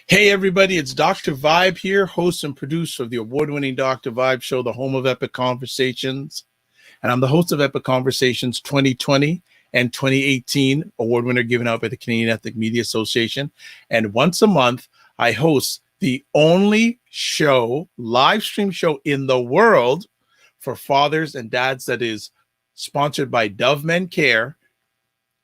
Hey everybody, it's Dr. Vibe here, host and producer of the award-winning Dr. Vibe show, the home of Epic Conversations. And I'm the host of Epic Conversations 2020 and 2018 award winner given out by the Canadian Ethnic Media Association. And once a month, I host the only show, live stream show in the world for fathers and dads that is sponsored by Dove Men Care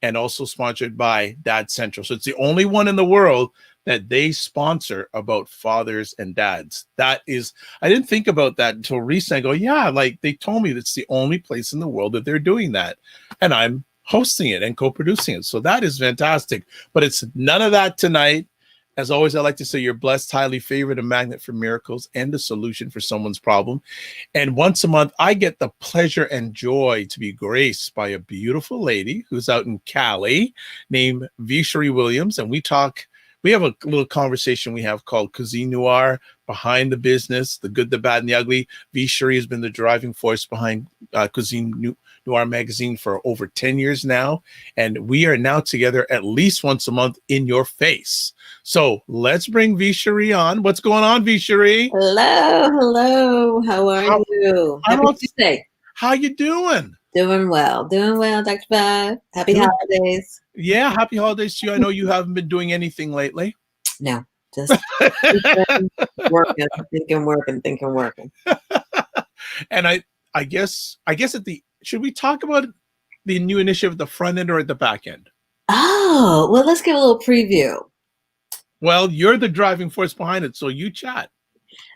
and also sponsored by Dad Central. So it's the only one in the world that they sponsor about fathers and dads. That is, I didn't think about that until recently. I go, yeah, like they told me that's the only place in the world that they're doing that. And I'm hosting it and co-producing it. So that is fantastic. But it's none of that tonight. As always, I like to say you're blessed, highly favored, a magnet for miracles, and a solution for someone's problem. And once a month, I get the pleasure and joy to be graced by a beautiful lady who's out in Cali named Sheree Williams. And we have a little conversation we have called Cuisine Noir, behind the business, the good, the bad, and the ugly. Sheree has been the driving force behind Cuisine Noir Magazine for over 10 years now. And we are now together at least once a month in your face. So let's bring Sheree on. What's going on, Sheree? Hello. How are you? Happy Tuesday. How you doing? Doing well, Dr. Vibe. Happy holidays. Yeah, happy holidays to you. I know you haven't been doing anything lately. No, just working, thinking, working. And I guess should we talk about the new initiative at the front end or at the back end? Oh, well, let's give a little preview. Well, you're the driving force behind it, so you chat.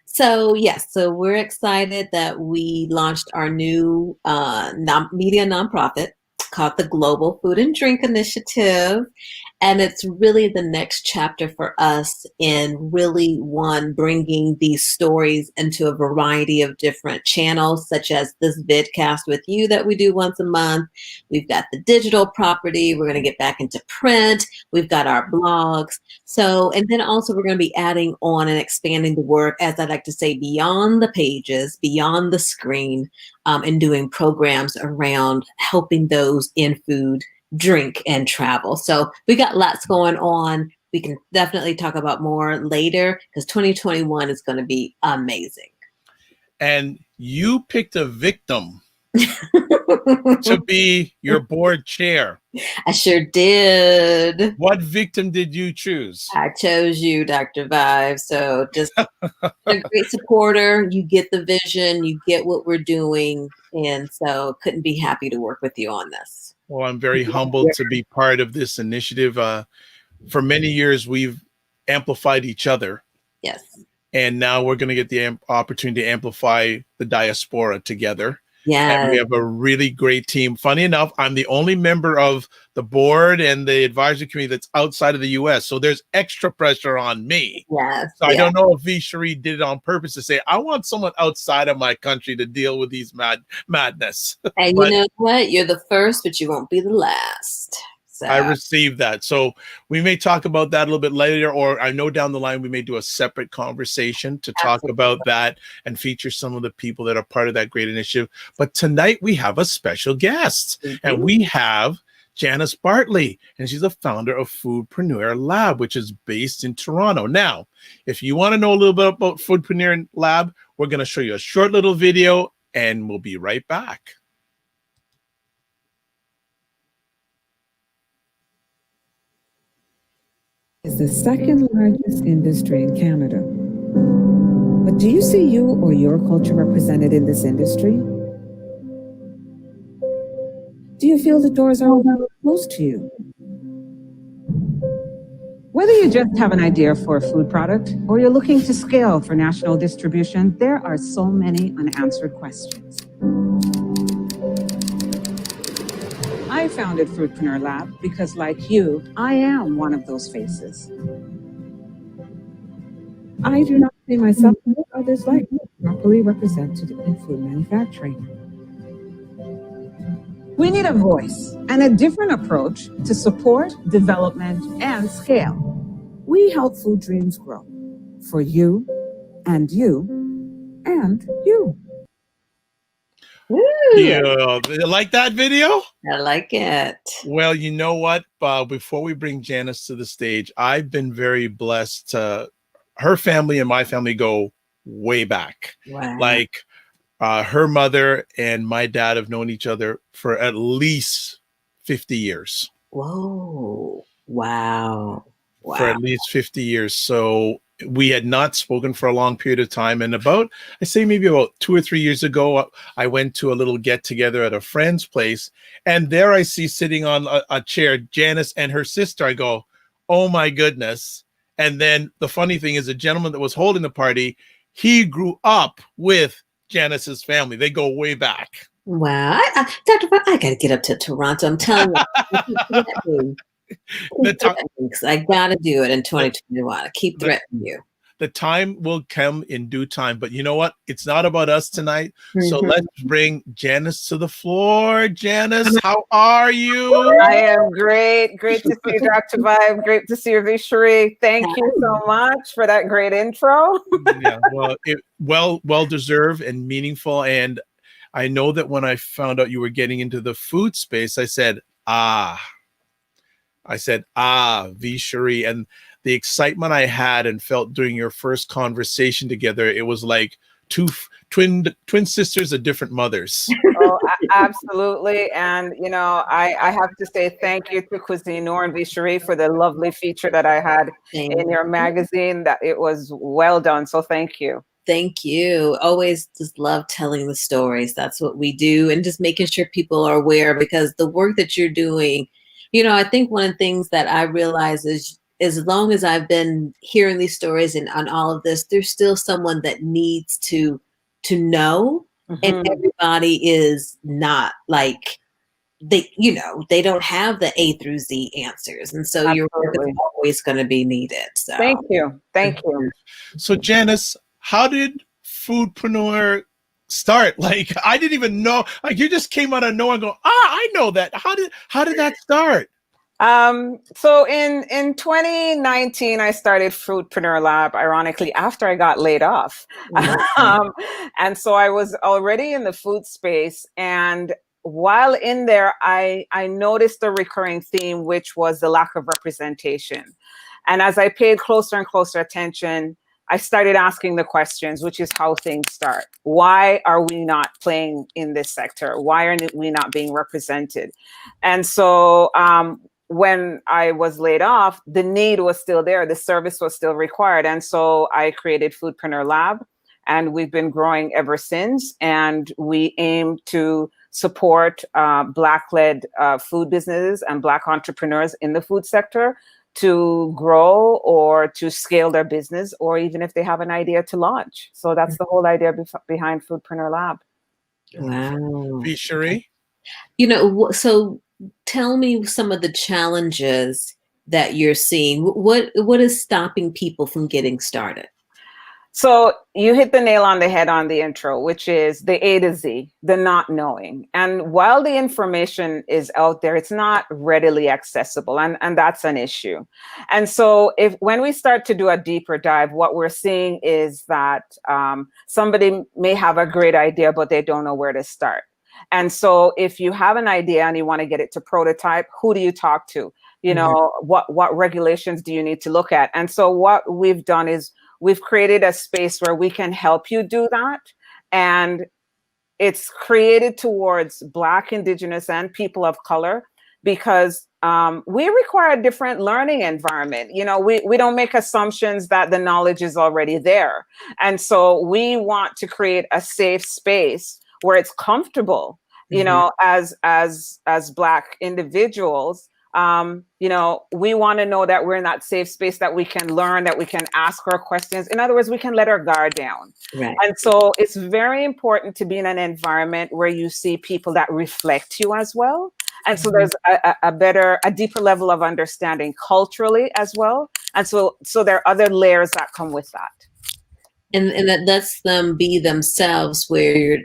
So yes, so we're excited that we launched our new media nonprofit called the Global Food and Drink Initiative. And it's really the next chapter for us in really bringing these stories into a variety of different channels, such as this vidcast with you that we do once a month. We've got the digital property. We're going to get back into print. We've got our blogs. So, and then also we're going to be adding on and expanding the work, as I like to say, beyond the pages, beyond the screen, and doing programs around helping those in food, drink, and travel. So we got lots going on. We can definitely talk about more later because 2021 is going to be amazing. And you picked a victim to be your board chair. I sure did. What victim did you choose? I chose you, Dr. Vibe. So just a great supporter. You get the vision, you get what we're doing. And so couldn't be happy to work with you on this. Well, I'm very humbled to be part of this initiative. For many years, we've amplified each other. Yes. And now we're going to get the opportunity to amplify the diaspora together. Yeah. And we have a really great team. Funny enough, I'm the only member of the board and the advisory committee that's outside of the U.S. So there's extra pressure on me. Yes. So I don't know if Sheree did it on purpose to say, I want someone outside of my country to deal with these madness. And you know what? You're the first, but you won't be the last. I received that. So we may talk about that a little bit later, or I know down the line we may do a separate conversation to talk about that and feature some of the people that are part of that great initiative. But tonight we have a special guest, and we have Janice Bartley, and she's the founder of Foodprenuer Lab, which is based in Toronto. Now, if you want to know a little bit about Foodprenuer Lab, we're going to show you a short little video, and we'll be right back. Is the second largest industry in Canada. But do you see you or your culture represented in this industry? Do you feel the doors are open close to you? Whether you just have an idea for a food product or you're looking to scale for national distribution, there are so many unanswered questions. I founded Foodprenuer Lab because, like you, I am one of those faces. I do not see myself or others like me properly represented in food manufacturing. We need a voice and a different approach to support, development, and scale. We help food dreams grow for you and you and you. Yeah, you like that video? I like it. Well, you know what? Before we bring Janice to the stage, I've been very blessed. Her family and my family go way back. Wow. Like her mother and my dad have known each other for at least 50 years. Whoa. Wow. Wow. For at least 50 years. So we had not spoken for a long period of time. And about 2 or 3 years ago, I went to a little get together at a friend's place. And there I see sitting on a chair, Janice and her sister. I go, oh my goodness. And then the funny thing is the gentleman that was holding the party, he grew up with Janice's family. They go way back. Wow. Dr. Bar, I got to get up to Toronto. I'm telling you. I gotta do it in 2021. I keep threatening you. The time will come in due time, but you know what? It's not about us tonight. So let's bring Janice to the floor. Janice, how are you? I am great. Great to see you, Dr. Vibe. Great to see you, Sheree. Thank you so much for that great intro. Yeah, well deserved and meaningful. And I know that when I found out you were getting into the food space, I said, Sheree, and the excitement I had and felt during your first conversation together, it was like two twin sisters of different mothers. Oh, absolutely. And, you know, I have to say thank you to Cuisine Noir and Sheree for the lovely feature that I had in your magazine. That it was well done. So thank you. Thank you. Always just love telling the stories. That's what we do. And just making sure people are aware, because the work that you're doing, you know, I think one of the things that I realize is as long as I've been hearing these stories and on all of this, there's still someone that needs to know. And everybody is not like they don't have the A through Z answers. And so your work is always going to be needed. So thank you. Thank you. So Janice, how did Foodprenuer start? Like, I didn't even know, like, you just came out of nowhere and go, I know that. How did that start? So in 2019, I started Foodprenuer Lab, ironically, after I got laid off. And so I was already in the food space. And while in there, I noticed a recurring theme, which was the lack of representation. And as I paid closer and closer attention, I started asking the questions, which is how things start. Why are we not playing in this sector? Why are we not being represented? And so when I was laid off, the need was still there. The service was still required. And so I created Foodprenuer Lab, and we've been growing ever since. And we aim to support Black-led food businesses and Black entrepreneurs in the food sector to grow or to scale their business, or even if they have an idea to launch. So that's the whole idea behind Foodprenuer Lab. Wow. Sheree? You know, so tell me some of the challenges that you're seeing. What is stopping people from getting started? So you hit the nail on the head on the intro, which is the A to Z, the not knowing. And while the information is out there, it's not readily accessible. And that's an issue. And so when we start to do a deeper dive, what we're seeing is that somebody may have a great idea, but they don't know where to start. And so if you have an idea and you want to get it to prototype, who do you talk to? You know, what regulations do you need to look at? And so what we've done is we've created a space where we can help you do that. And it's created towards Black, Indigenous, and people of color because we require a different learning environment. You know, we don't make assumptions that the knowledge is already there. And so we want to create a safe space where it's comfortable, you know, as Black individuals. You know, we want to know that we're in that safe space, that we can learn, that we can ask our questions. In other words, we can let our guard down. Right. And so it's very important to be in an environment where you see people that reflect you as well. And so there's a deeper level of understanding culturally as well. And so there are other layers that come with that. And that lets them be themselves, where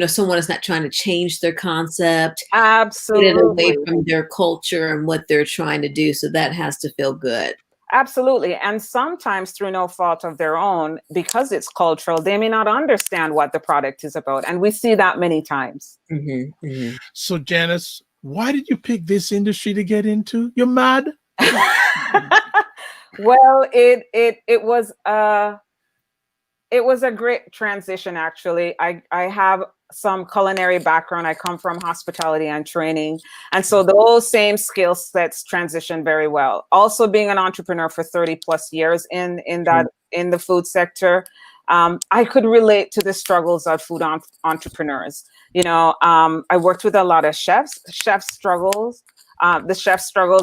someone is not trying to change their concept, absolutely, get it away from their culture and what they're trying to do. So that has to feel good. Absolutely. And sometimes through no fault of their own, because it's cultural, they may not understand what the product is about. And we see that many times. So Janice, why did you pick this industry to get into? You're mad? Well, it was a great transition, actually. I have some culinary background. I come from hospitality and training. And so those same skill sets transition very well. Also being an entrepreneur for 30 plus years in the food sector, I could relate to the struggles of food entrepreneurs. You know, I worked with a lot of chefs. The chef struggles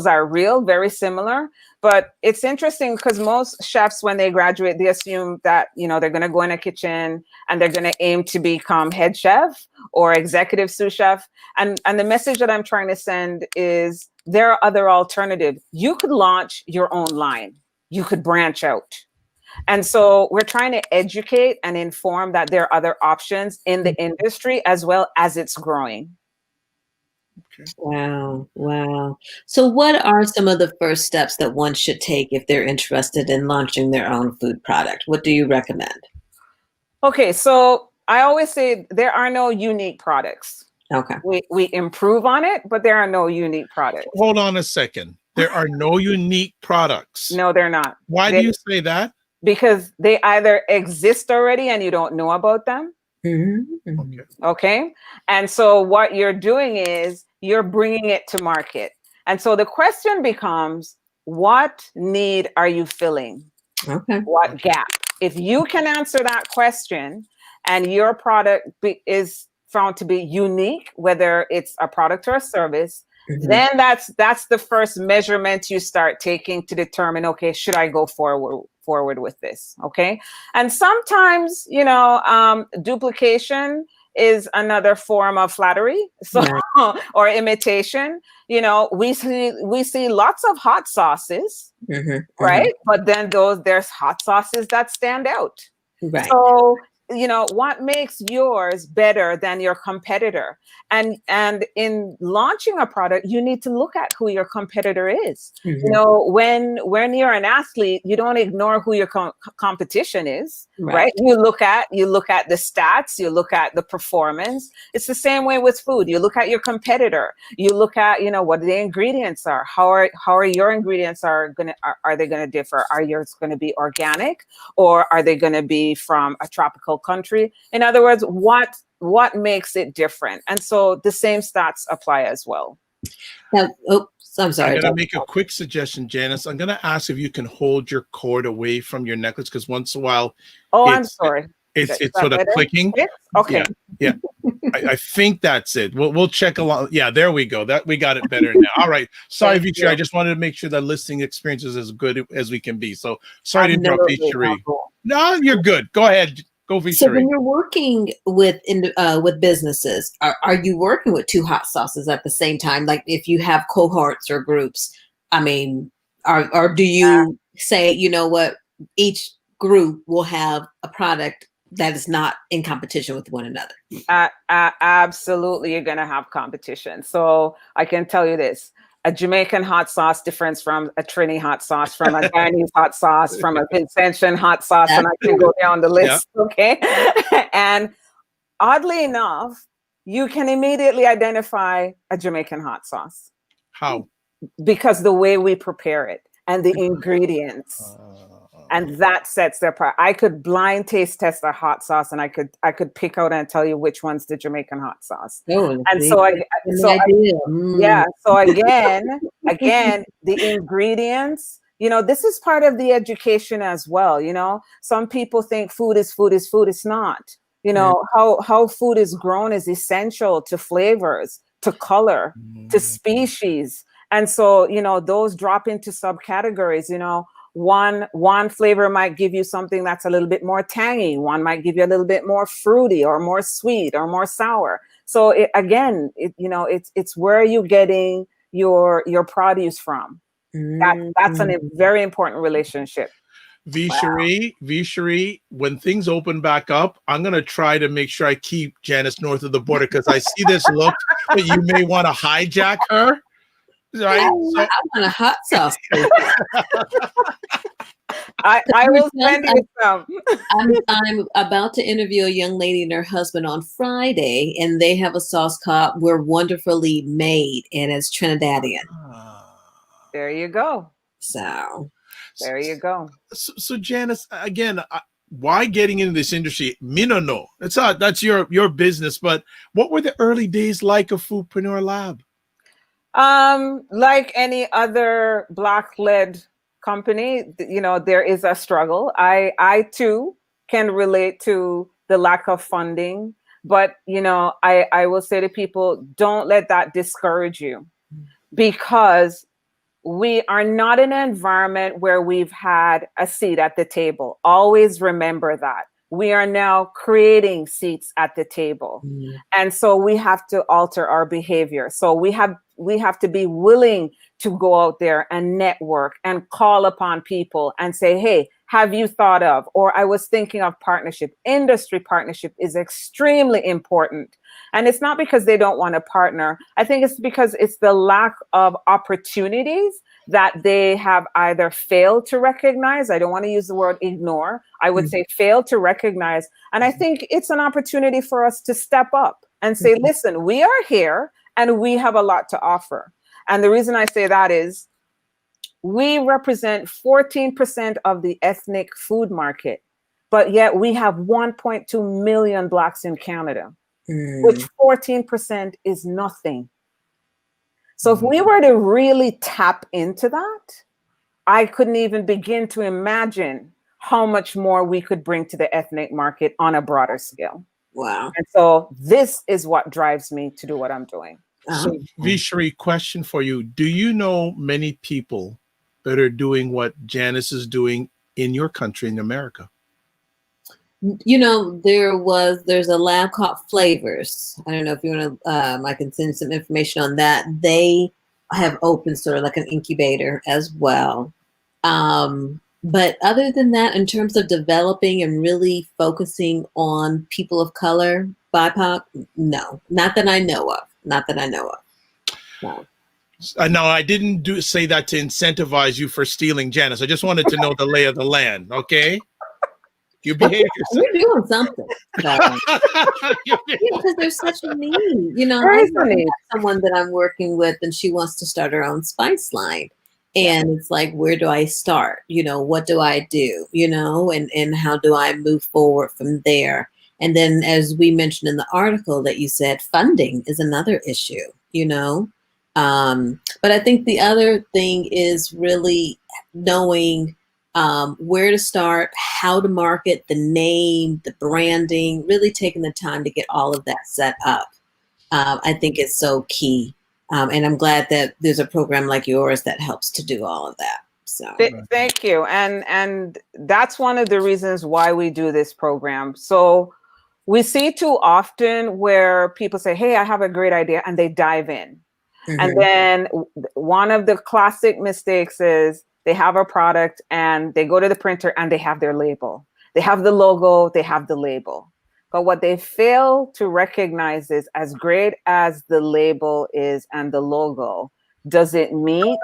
are real, very similar. But it's interesting because most chefs, when they graduate, they assume that, you know, they're going to go in a kitchen and they're going to aim to become head chef or executive sous chef. And the message that I'm trying to send is there are other alternatives. You could launch your own line. You could branch out. And so we're trying to educate and inform that there are other options in the industry as well as it's growing. Okay. Wow. So what are some of the first steps that one should take if they're interested in launching their own food product? What do you recommend? Okay, so I always say there are no unique products. Okay. We improve on it, but there are no unique products. Hold on a second. There are no unique products. No, they're not. Why do you say that? Because they either exist already and you don't know about them. Okay. And so what you're doing is you're bringing it to market. And so the question becomes, what need are you filling? Okay. What gap? If you can answer that question and your product is found to be unique, whether it's a product or a service, then that's the first measurement you start taking to determine, okay, should I go forward with this? Okay. And sometimes, you know, duplication is another form of flattery, so or imitation. You know, we see lots of hot sauces, right? But then there's hot sauces that stand out. Right. So, you know, what makes yours better than your competitor? And in launching a product, you need to look at who your competitor is. You know, when you're an athlete, you don't ignore who your competition is, right? You look at the stats, you look at the performance. It's the same way with food. You look at your competitor. You look at, you know, what the ingredients are. How are your ingredients are they gonna differ? Are yours gonna be organic, or are they gonna be from a tropical country? In other words, what makes it different? And so the same stats apply as well. Now, I'm sorry. I'm going to make a quick suggestion, Janice. I'm going to ask if you can hold your cord away from your necklace, because once in a while, I'm sorry. It's sort of clicking. Okay. Yeah. I think that's it. We'll check along. Yeah, there we go. That we got it better now. All right. Sorry, Victoria. I just wanted to make sure that listening experience is as good as we can be. So sorry to interrupt, Sheree. No, you're good. Go ahead. Go, Victoria. So when you're working with businesses, are you working with two hot sauces at the same time? Like if you have cohorts or groups, I mean, or do you say, you know what, each group will have a product that is not in competition with one another. Absolutely, you're going to have competition. So I can tell you this. A Jamaican hot sauce different from a Trini hot sauce, from a Chinese hot sauce, from a Vincentian hot sauce, and I can go down the list, okay? And oddly enough, you can immediately identify a Jamaican hot sauce. How? Because the way we prepare it and the ingredients. And that sets their part. I could blind taste test a hot sauce, and I could pick out and tell you which one's the Jamaican hot sauce. Oh, and so again, the ingredients. This is part of the education as well. Some people think food is food is food. It's not. How food is grown is essential to flavors, to color, to species, and so those drop into subcategories. One flavor might give you something that's a little bit more tangy. One might give you a little bit more fruity or more sweet or more sour. So it's where you're getting your produce from. That's a very important relationship. Sheree, when things open back up, I'm going to try to make sure I keep Janice north of the border, because I see this look that you may want to hijack her. Right? I want a hot sauce. I will send you some. I'm about to interview a young lady and her husband on Friday, and they have a sauce called We're Wonderfully Made, and it's Trinidadian. There you go. So there you go. So Janice, again, why getting into this industry? No. That's your business, but what were the early days like of Foodprenuer Lab? Like any other Black-led company, there is a struggle. I too can relate to the lack of funding, but I will say to people, don't let that discourage you, because we are not in an environment where we've had a seat at the table. Always remember that. We are now creating seats at the table. And so we have to alter our behavior. So we have to be willing to go out there and network and call upon people and say, hey, have you thought of, or I was thinking of partnership. Industry partnership is extremely important. And it's not because they don't want to partner. I think it's because it's the lack of opportunities that they have either failed to recognize. I don't want to use the word ignore. I would say fail to recognize. And I think it's an opportunity for us to step up and say, listen, we are here and we have a lot to offer. And the reason I say that is we represent 14% of the ethnic food market, but yet we have 1.2 million Blacks in Canada, which 14% is nothing. So if we were to really tap into that, I couldn't even begin to imagine how much more we could bring to the ethnic market on a broader scale. Wow. And so this is what drives me to do what I'm doing. So Sheree, question for you. Do you know many people that are doing what Janice is doing in your country, in America? There's a lab called Flavors. I don't know if you want to, I can send some information on that. They have opened sort of like an incubator as well. But other than that, in terms of developing and really focusing on people of color, BIPOC, no, not that I know of. No. No, I didn't say that to incentivize you for stealing, Janice. I just wanted to know the lay of the land, okay? You behave yourself. You're doing something. Because there's such a need. I have someone that I'm working with, and she wants to start her own spice line. And it's like, where do I start? What do I do? And how do I move forward from there? And then, as we mentioned in the article that you said, funding is another issue, But I think the other thing is really knowing where to start, how to market, the name, the branding, really taking the time to get all of that set up. I think is so key. And I'm glad that there's a program like yours that helps to do all of that. So thank you. And that's one of the reasons why we do this program. So we see too often where people say, hey, I have a great idea, and they dive in. And then one of the classic mistakes is they have a product and they go to the printer and they have their label. They have the logo, they have the label. But what they fail to recognize is, as great as the label is and the logo, does it meet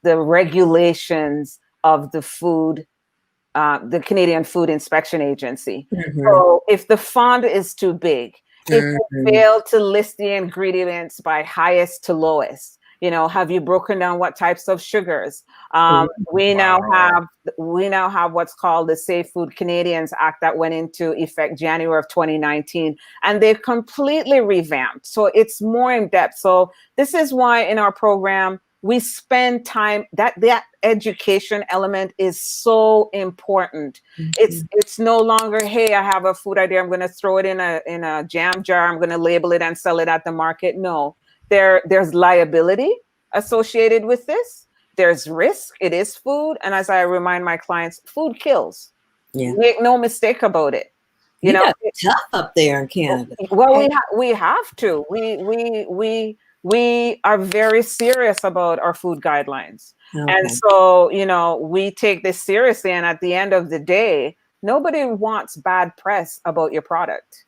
the regulations of the food, the Canadian Food Inspection Agency? So if the font is too big, if you fail to list the ingredients by highest to lowest, you know, have you broken down what types of sugars? We now have what's called the Safe Food Canadians Act that went into effect January of 2019, and they've completely revamped. So it's more in depth. So this is why in our program we spend time, that education element is so important. It's no longer, hey, I have a food idea, I'm going to throw it in a jam jar, I'm going to label it and sell it at the market. No. There's liability associated with this. There's risk. It is food. And as I remind my clients, food kills. Yeah. Make no mistake about it. You know, it's tough up there in Canada. Well, we have to. We are very serious about our food guidelines. Okay. And so, you know, we take this seriously. And at the end of the day, nobody wants bad press about your product.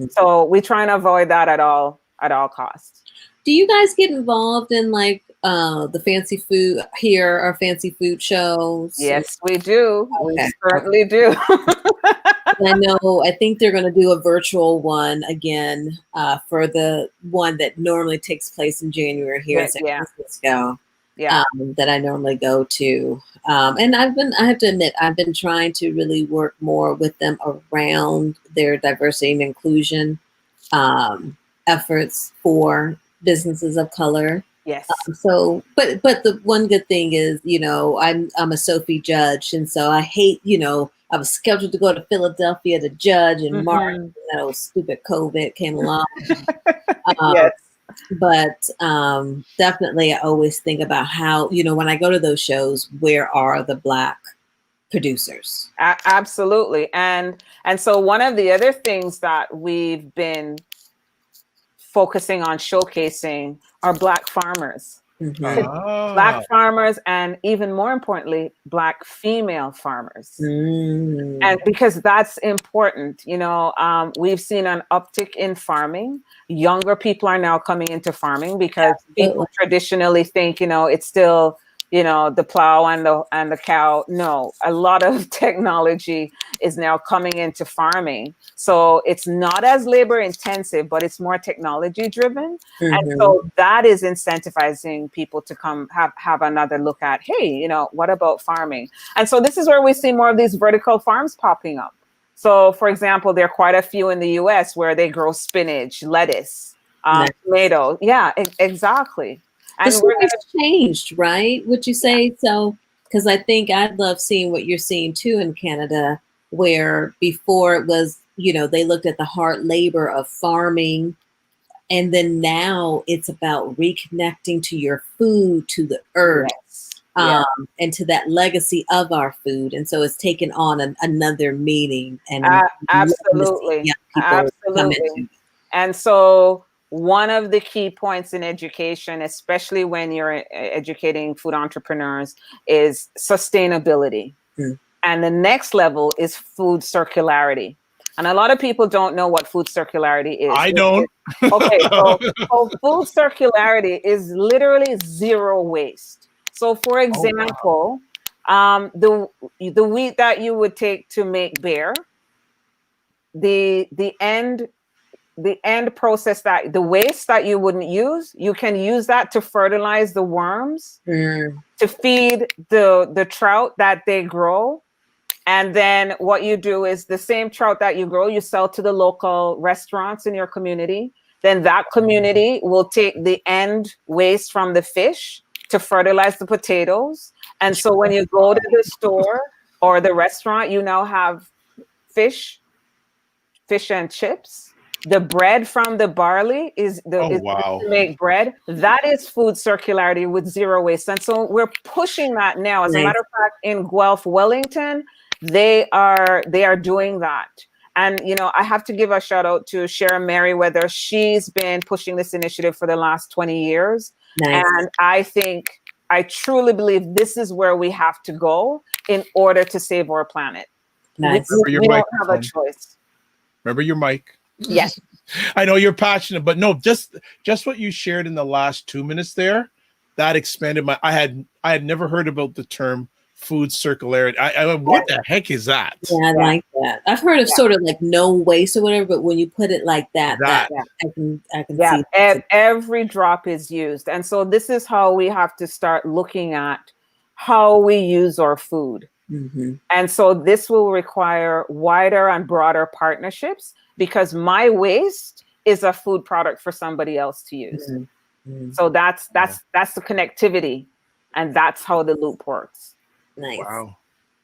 So we try and avoid that at all costs. Do you guys get involved in like the fancy food here or fancy food shows? Yes, we do. Okay. We certainly do. I think they're going to do a virtual one again for the one that normally takes place in January here in San Francisco. Yeah. That I normally go to. And I have to admit, I've been trying to really work more with them around their diversity and inclusion efforts for businesses of color. Yes. But the one good thing is, you know, I'm a Sophie judge, and so I hate, you know, I was scheduled to go to Philadelphia to judge in March, and that old stupid COVID came along. Yes. But definitely, I always think about how, you know, when I go to those shows, where are the Black producers? Absolutely, and so one of the other things that we've been focusing on showcasing are Black farmers. Black farmers, and even more importantly, Black female farmers. And because that's important, you know, we've seen an uptick in farming. Younger people are now coming into farming because people traditionally think, you know, it's still, you know, the plow and the cow. No, a lot of technology is now coming into farming. So it's not as labor intensive, but it's more technology driven. And so that is incentivizing people to come have another look at, hey, you know, what about farming? And so this is where we see more of these vertical farms popping up. So for example, there are quite a few in the US where they grow spinach, lettuce, tomato. Yeah, exactly. And the story's changed, right? Would you say so? Because I think I'd love seeing what you're seeing too in Canada, where before it was, you know, they looked at the hard labor of farming, and then now it's about reconnecting to your food, to the earth, and to that legacy of our food. And so it's taken on another meaning. And absolutely. And so one of the key points in education, especially when you're educating food entrepreneurs, is sustainability. And the next level is food circularity. And a lot of people don't know what food circularity is. I don't. Okay, so food circularity is literally zero waste. So for example, the wheat that you would take to make beer, the end process, that the waste that you wouldn't use, you can use that to fertilize the worms, to feed the trout that they grow. And then what you do is the same trout that you grow, you sell to the local restaurants in your community. Then that community will take the end waste from the fish to fertilize the potatoes. And so when you go to the store or the restaurant, you now have fish and chips. The bread from the barley is to make bread. That is food circularity with zero waste. And so we're pushing that now. As a matter of fact, in Guelph, Wellington, they are doing that. And, you know, I have to give a shout out to Sheree Merriweather. She's been pushing this initiative for the last 20 years. And I think I truly believe this is where we have to go in order to save our planet. Nice. We don't have a choice. Remember your mic. Yes. I know you're passionate, but no, just what you shared in the last 2 minutes there, that expanded my. I had never heard about the term food circularity. What the heck is that? Yeah, I like that. I've heard of sort of like no waste or whatever, but when you put it like that I can see. Every drop is used, and so this is how we have to start looking at how we use our food. Mm-hmm. And so this will require wider and broader partnerships, because my waste is a food product for somebody else to use. Mm-hmm. So that's the connectivity, and that's how the loop works. Nice.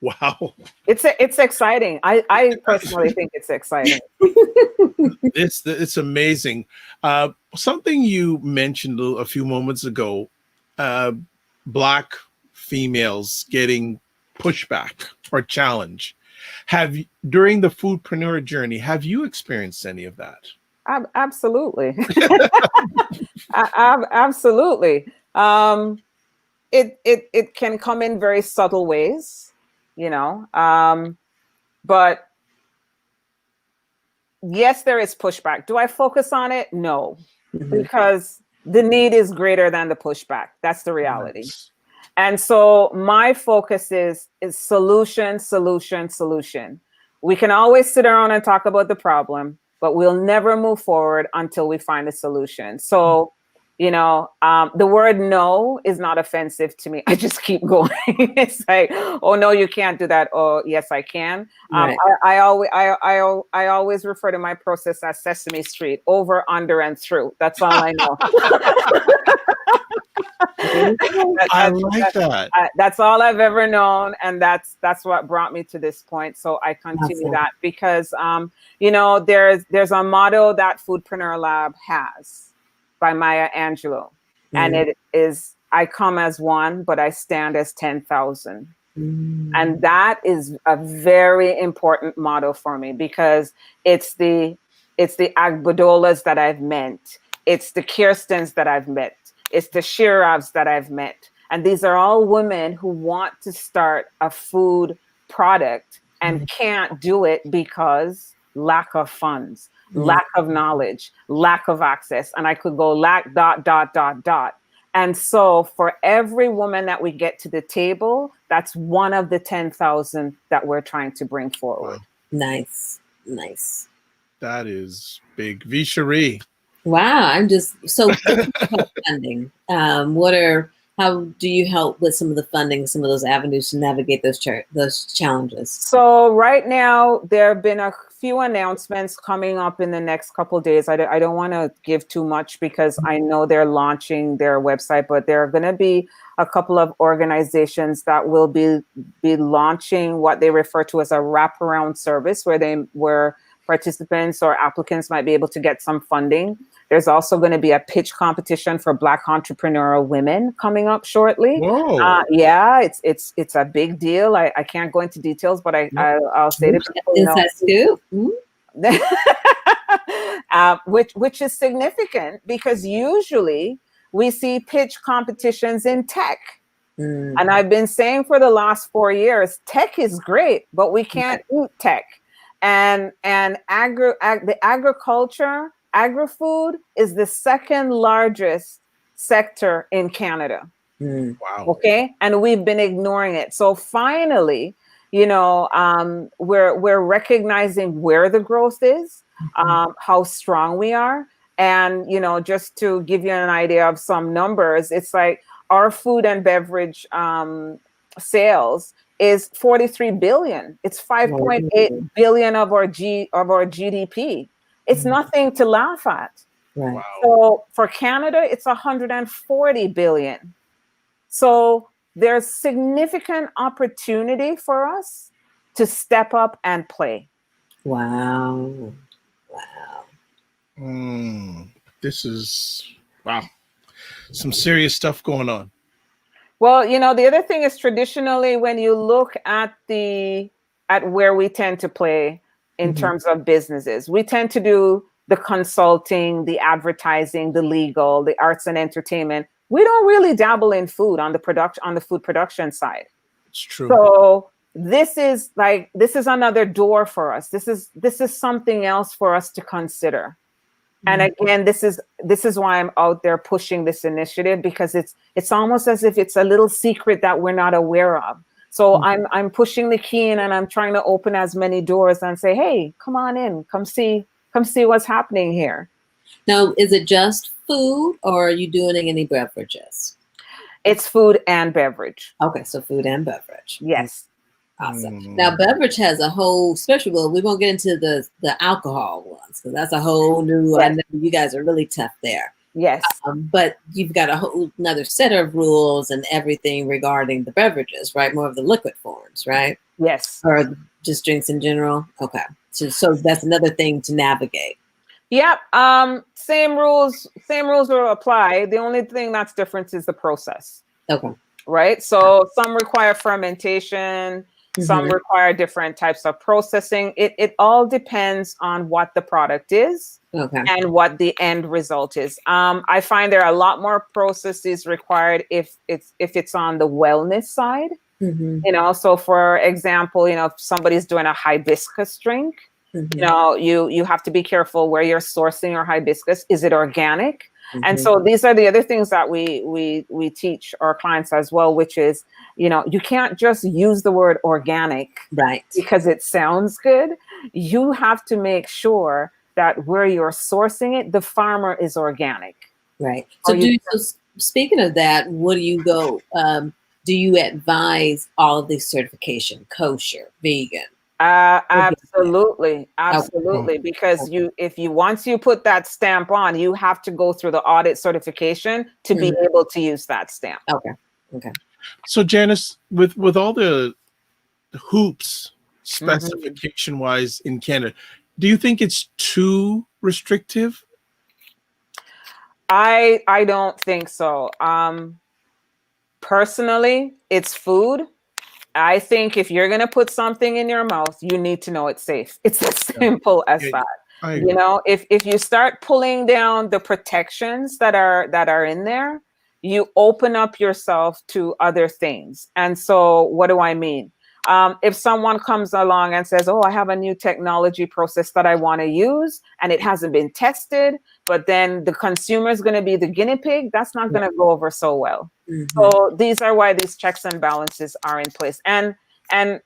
Wow. It's exciting. I personally think it's exciting. It's amazing. Something you mentioned a few moments ago, Black females getting pushback or challenge. During the foodpreneur journey, have you experienced any of that? Absolutely. Absolutely. It can come in very subtle ways, but yes, there is pushback. Do I focus on it? No, because the need is greater than the pushback. That's the reality. Nice. And so my focus is solution, solution, solution. We can always sit around and talk about the problem, but we'll never move forward until we find a solution. So, the word no is not offensive to me. I just keep going. It's like, oh no, you can't do that. Oh yes, I can. Right. I always refer to my process as Sesame Street: over, under, and through. That's all I know. I like that. That's all I've ever known, and that's what brought me to this point. So I continue that because there's a motto that Foodprenuer Lab has by Maya Angelou, and it is, I come as one, but I stand as 10,000. And that is a very important motto for me, because it's the Agbodolas that I've met, it's the Kirstens that I've met, it's the Shiravs that I've met. And these are all women who want to start a food product and can't do it because lack of funds, lack of knowledge, lack of access. And I could go lack ... And so for every woman that we get to the table, that's one of the 10,000 that we're trying to bring forward. Wow. Nice. That is big. Sheree. Wow, I'm just so funding. How do you help with some of the funding, some of those avenues to navigate those challenges? So right now, there have been a few announcements coming up in the next couple of days. I don't want to give too much because I know they're launching their website, but there are going to be a couple of organizations that will be launching what they refer to as a wraparound service, where participants or applicants might be able to get some funding. There's also going to be a pitch competition for Black entrepreneurial women coming up shortly. Whoa. Yeah, it's a big deal. I can't go into details, but I'll say to people, which is significant, because usually we see pitch competitions in tech. And I've been saying for the last 4 years, tech is great, but we can't eat tech. And the agriculture, agri-food is the second largest sector in Canada. Wow. Okay. And we've been ignoring it. So finally, we're recognizing where the growth is, how strong we are. And, just to give you an idea of some numbers, it's like our food and beverage sales is 43 billion. It's 5.8 billion of our GDP. It's nothing to laugh at. Right. Wow. So for Canada, it's 140 billion. So there's significant opportunity for us to step up and play. Wow. This is, wow, some serious stuff going on. Well, the other thing is, traditionally, when you look at where we tend to play in terms of businesses, we tend to do the consulting, the advertising, the legal, the arts and entertainment, we don't really dabble in food on the food production side. It's true. So this is another door for us. This is something else for us to consider. And again, this is why I'm out there pushing this initiative, because it's almost as if it's a little secret that we're not aware of. So I'm pushing the key in, and I'm trying to open as many doors and say, hey, come on in, come see what's happening here. Now, is it just food, or are you doing any beverages? It's food and beverage. Okay, so food and beverage. Yes. Awesome. Now, beverage has a whole special. Well, we won't get into the alcohol ones, because that's a whole new. I know you guys are really tough there. Yes. But you've got a whole another set of rules and everything regarding the beverages, right? More of the liquid forms, right? Yes. Or just drinks in general. Okay. So that's another thing to navigate. Yep. Same rules will apply. The only thing that's different is the process. Okay. Right. So some require fermentation. Some require different types of processing. It all depends on what the product is and what the end result is. I find there are a lot more processes required if it's on the wellness side. You know, so for example, you know, if somebody's doing a hibiscus drink, you know, you have to be careful where you're sourcing your hibiscus. Is it organic? And so these are the other things that we teach our clients as well, which is, you know, you can't just use the word organic, right, because it sounds good. You have to make sure that where you're sourcing it, the farmer is organic. Right. So speaking of that, what do you go? Do you advise all of these certification, kosher, vegan? Absolutely. Because once you put that stamp on, you have to go through the audit certification to be able to use that stamp. Okay. So Janice, with all the hoops specification wise in Canada, do you think it's too restrictive? I don't think so. Personally, it's food. I think if you're going to put something in your mouth, you need to know it's safe. It's as simple as that. You know, if you start pulling down the protections that are in there, you open up yourself to other things. And so what do I mean? If someone comes along and says, oh, I have a new technology process that I want to use, and it hasn't been tested, but then the consumer is going to be the guinea pig, that's not going to go over so well. So these are why these checks and balances are in place. And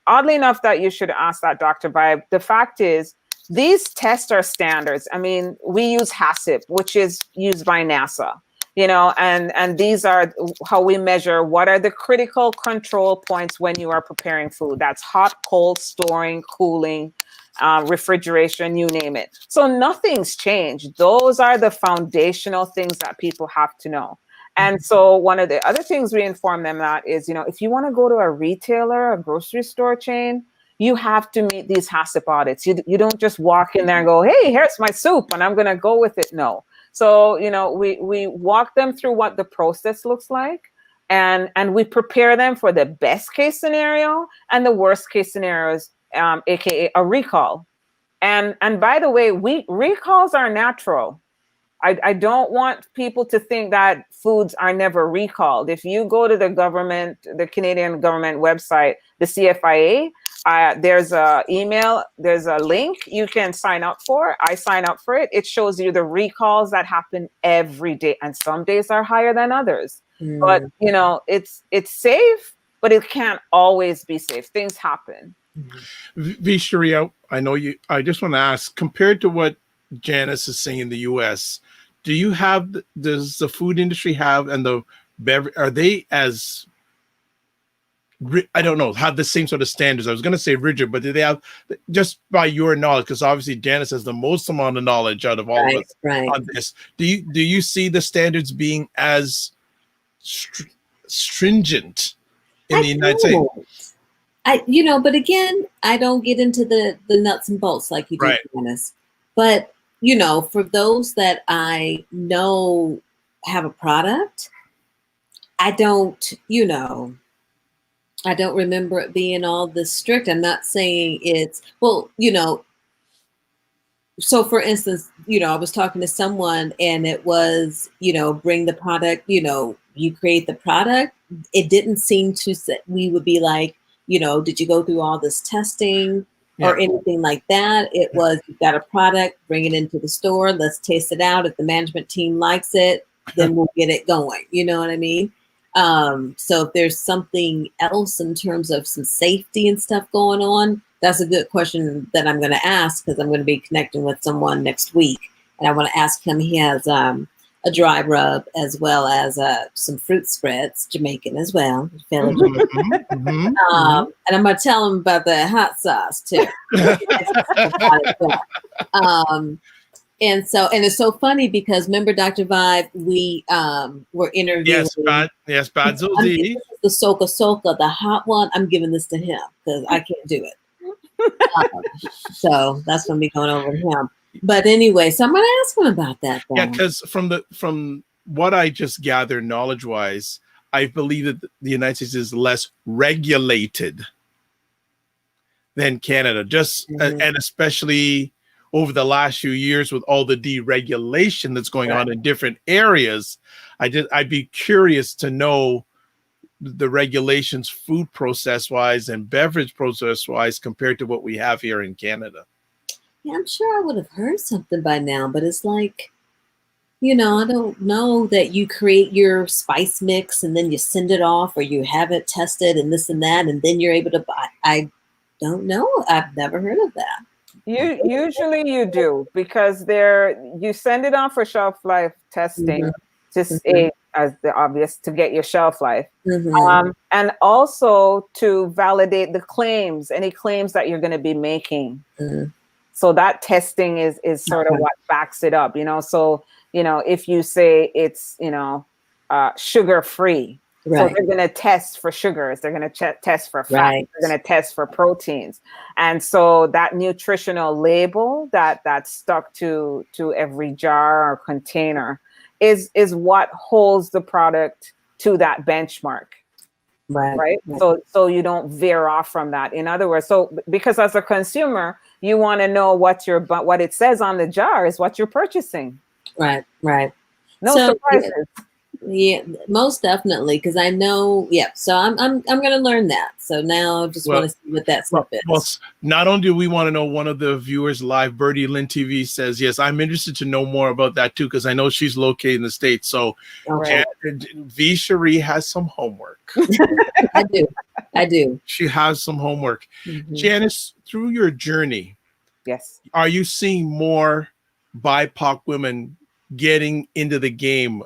oddly enough that you should ask that, Dr. Vibe, the fact is these tests are standards. I mean, we use HACCP, which is used by NASA, you know, and these are how we measure what are the critical control points when you are preparing food. That's hot, cold, storing, cooling, refrigeration, you name it. So nothing's changed. Those are the foundational things that people have to know. And so one of the other things we inform them that is, you know, if you want to go to a retailer, a grocery store chain, you have to meet these HACCP audits. You don't just walk in there and go, hey, here's my soup and I'm going to go with it. No. So, you know, we walk them through what the process looks like, and we prepare them for the best case scenario and the worst case scenarios, aka a recall. And by the way, recalls are natural. I don't want people to think that foods are never recalled. If you go to the Canadian government website, the CFIA, there's a link you can sign up for. I sign up for it. It shows you the recalls that happen every day, and some days are higher than others. But you know, it's safe, but it can't always be safe. Things happen. Sheree, I know you. I just want to ask, compared to what Janice is saying in the U.S., does the food industry have, and the beverage, are they as, I don't know, have the same sort of standards? I was going to say rigid, but do they have, just by your knowledge, because obviously Janice has the most amount of knowledge out of all of us on this. Do you see the standards being as stringent in the United States? But again, I don't get into the nuts and bolts like you do, Janice. But you know, for those that I know have a product, I don't remember it being all this strict. I'm not saying it's, well, you know, so for instance, you know, I was talking to someone and it was, you know, bring the product, you know, you create the product, it didn't seem to we would be like, did you go through all this testing or anything like that? It was, you've got a product, bring it into the store, let's taste it out. If the management team likes it, then we'll get it going. You know what I mean? So if there's something else in terms of some safety and stuff going on, that's a good question that I'm going to ask, because I'm going to be connecting with someone next week. And I want to ask him. He has a dry rub as well as some fruit spreads, Jamaican as well. And I'm going to tell him about the hot sauce too. And it's so funny because remember, Dr. Vibe, we were interviewing. Yes, Badzodi. The Soka, the hot one. I'm giving this to him because I can't do it. So that's going to be going over to him. But anyway, so I'm going to ask him about that. Yeah, because from what I just gathered knowledge-wise, I believe that the United States is less regulated than Canada, and especially over the last few years with all the deregulation that's going on in different areas. I'd be curious to know the regulations food process-wise and beverage process-wise compared to what we have here in Canada. Yeah, I'm sure I would have heard something by now, but it's like, I don't know that you create your spice mix and then you send it off, or you have it tested and this and that, and then you're able to buy. I don't know. I've never heard of that. Usually you do, because you send it on for shelf life testing, as the obvious, to get your shelf life, and also to validate the claims, any claims that you're going to be making. So that testing is sort of what backs it up, So, if you say it's, sugar free, so they're going to test for sugars, they're going to test for fat, they're going to test for proteins. And so that nutritional label that's stuck to every jar or container is what holds the product to that benchmark. Right. So you don't veer off from that. In other words, because as a consumer, you want to know what it says on the jar is what you're purchasing. Right. No surprises. Yeah, most definitely, because I know. Yeah, so I'm going to learn that. So now I just want to see what that stuff is. Well, not only do we want to know, one of the viewers live, Birdie Lynn TV, says, yes, I'm interested to know more about that too, because I know she's located in the States. So Sheree has some homework. I do. She has some homework. Janice, through your journey, yes, are you seeing more BIPOC women getting into the game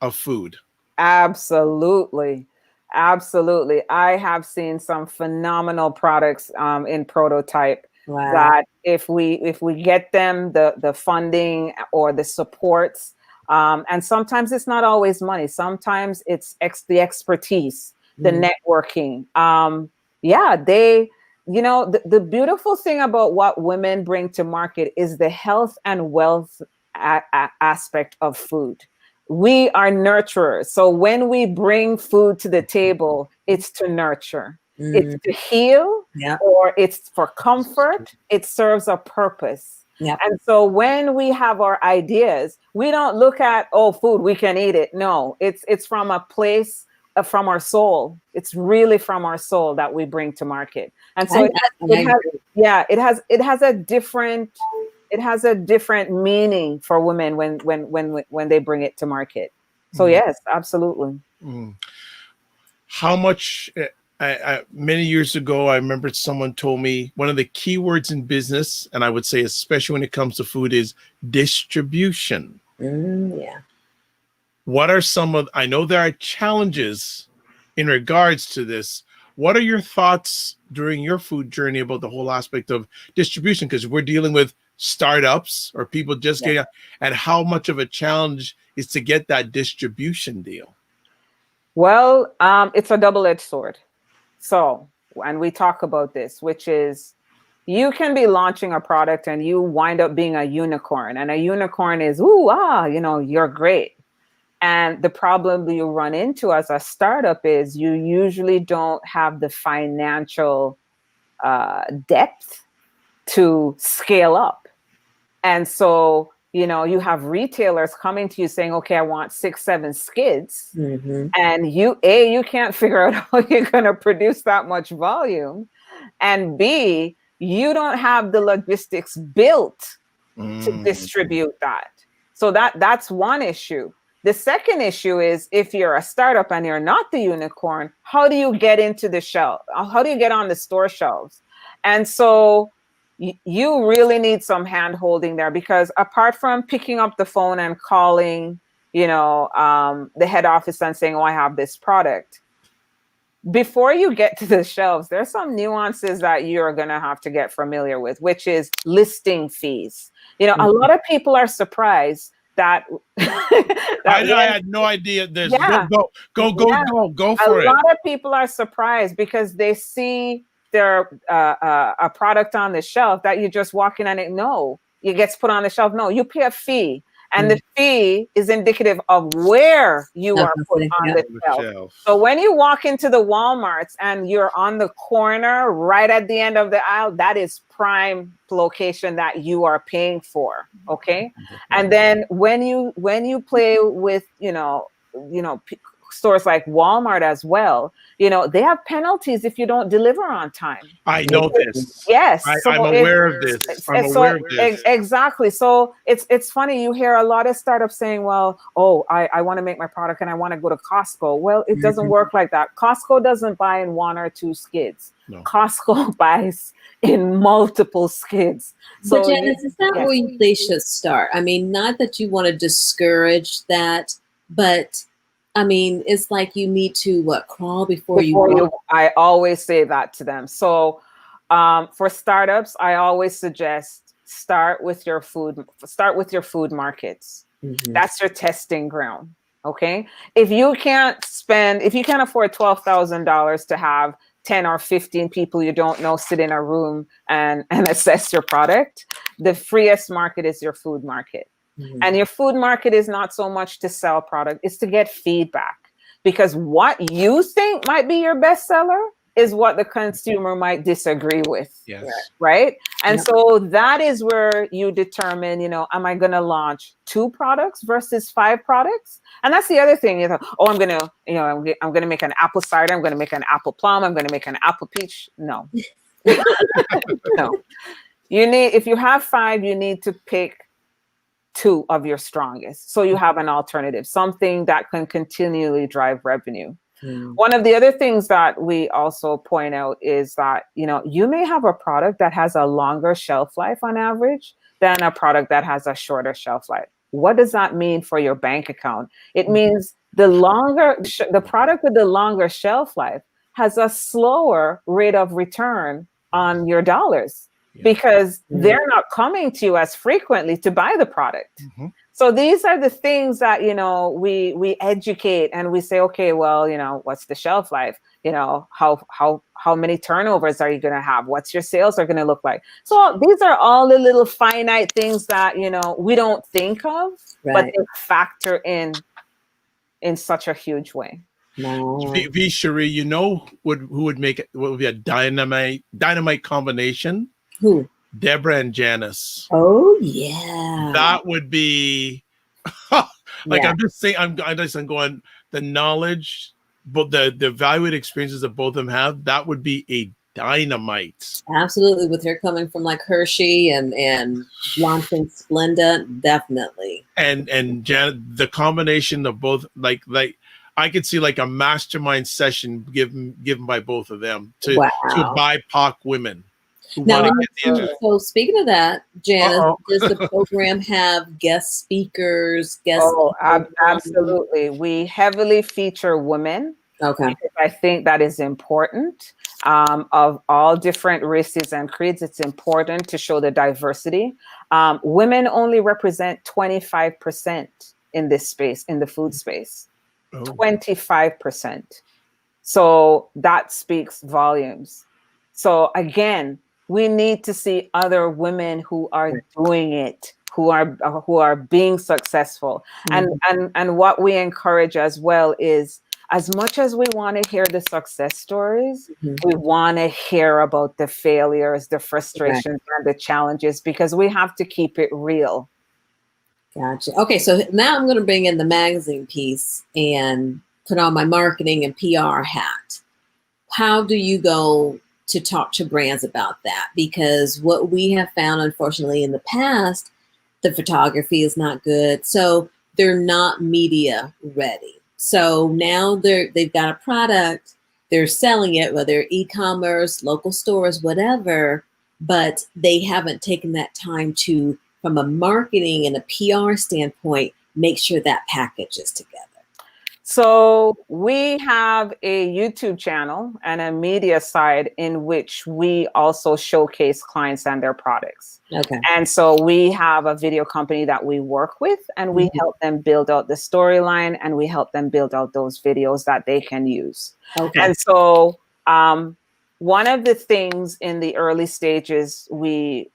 of food? Absolutely. I have seen some phenomenal products in prototype that if we get them the funding or the supports, and sometimes it's not always money, sometimes it's the expertise, the networking. The beautiful thing about what women bring to market is the health and wealth aspect of food. We are nurturers. So when we bring food to the table, it's to nurture, it's to heal, or it's for comfort. It serves a purpose. And so when we have our ideas, we don't look at, food, we can eat it. No, it's from a place from our soul. It's really from our soul that we bring to market. And so it has a different meaning for women when they bring it to market. So yes, absolutely. How much? Many years ago, I remember someone told me one of the key words in business, and I would say especially when it comes to food, is distribution. What are I know there are challenges in regards to this. What are your thoughts during your food journey about the whole aspect of distribution? Because we're dealing with startups or people just getting out, and how much of a challenge is to get that distribution deal? Well, it's a double-edged sword. So, and we talk about this, which is you can be launching a product and you wind up being a unicorn, and a unicorn is, you're great. And the problem you run into as a startup is you usually don't have the financial depth to scale up. And so you have retailers coming to you saying, okay, I want 6, 7 skids. And you can't figure out how you're going to produce that much volume. And B, you don't have the logistics built to distribute that. So that's one issue. The second issue is, if you're a startup and you're not the unicorn, how do you get into the shelf? How do you get on the store shelves? And so you really need some hand holding there, because apart from picking up the phone and calling, the head office and saying, oh, I have this product, before you get to the shelves, there's some nuances that you're going to have to get familiar with, which is listing fees. A lot of people are surprised that, I had no idea this. Yeah. Go for it. A lot of people are surprised because they see their a product on the shelf that you just walk in and it gets put on the shelf. No, you pay a fee. And the fee is indicative of where you are put on the shelf. So when you walk into the Walmarts and you're on the corner right at the end of the aisle, that is prime location that you are paying for. Okay. And then when you play with, stores like Walmart as well, they have penalties if you don't deliver on time. I know this. Yes. I'm aware of this. I'm aware of this. Exactly. So it's funny. You hear a lot of startups saying, well, I want to make my product and I want to go to Costco. Well, it doesn't work like that. Costco doesn't buy in 1 or 2 skids. No. Costco buys in multiple skids. So Janice, is that where they should start? I mean, not that you want to discourage that, but I mean, it's like you need to crawl before you walk. I always say that to them. So for startups, I always suggest start with your food markets. That's your testing ground. Okay. If you can't afford $12,000 to have 10 or 15 people you don't know sit in a room and assess your product, the freest market is your food market. And your food market is not so much to sell product, it's to get feedback, because what you think might be your bestseller is what the consumer might disagree with. Yes. Right. And so that is where you determine, am I going to launch 2 products versus 5 products? And that's the other thing. I'm going to make an apple cider. I'm going to make an apple plum. I'm going to make an apple peach. No, no. If you have 5, you need to pick 2 of your strongest. So you have an alternative, something that can continually drive revenue. One of the other things that we also point out is that, you may have a product that has a longer shelf life on average than a product that has a shorter shelf life. What does that mean for your bank account? It means the product with the longer shelf life has a slower rate of return on your dollars. Because they're not coming to you as frequently to buy the product. So these are the things that, we educate and we say, okay, well, what's the shelf life? How many turnovers are you going to have? What's your sales are going to look like? So these are all the little finite things that, we don't think of, but they factor in such a huge way. Sheree, who would make it? What would be a dynamite combination? Who? Deborah and Janice. Oh yeah, that would be I'm just saying. I'm going the knowledge, but the valued experiences that both of them have. That would be a dynamite. Absolutely, with her coming from Hershey and launching Splenda, definitely. And Janet, the combination of both, like I could see a mastermind session given by both of them to BIPOC women. Now, so speaking of that, Janice, does the program have guest speakers? Absolutely. We heavily feature women. Okay. I think that is important. Of all different races and creeds, it's important to show the diversity. Women only represent 25% in this space, in the food space. 25%. So that speaks volumes. So again, we need to see other women who are doing it, who are being successful. And what we encourage as well is, as much as we want to hear the success stories, we want to hear about the failures, the frustrations, and the challenges, because we have to keep it real. Gotcha. Okay, so now I'm going to bring in the magazine piece and put on my marketing and PR hat. How do you go to talk to brands about that? Because what we have found, unfortunately, in the past, the photography is not good. So they're not media ready. So now they've got a product, they're selling it, whether e-commerce, local stores, whatever, but they haven't taken that time to, from a marketing and a PR standpoint, make sure that package is together. So we have a YouTube channel and a media side in which we also showcase clients and their products. Okay. And so we have a video company that we work with, and we help them build out the storyline, and we help them build out those videos that they can use. Okay. And so one of the things in the early stages we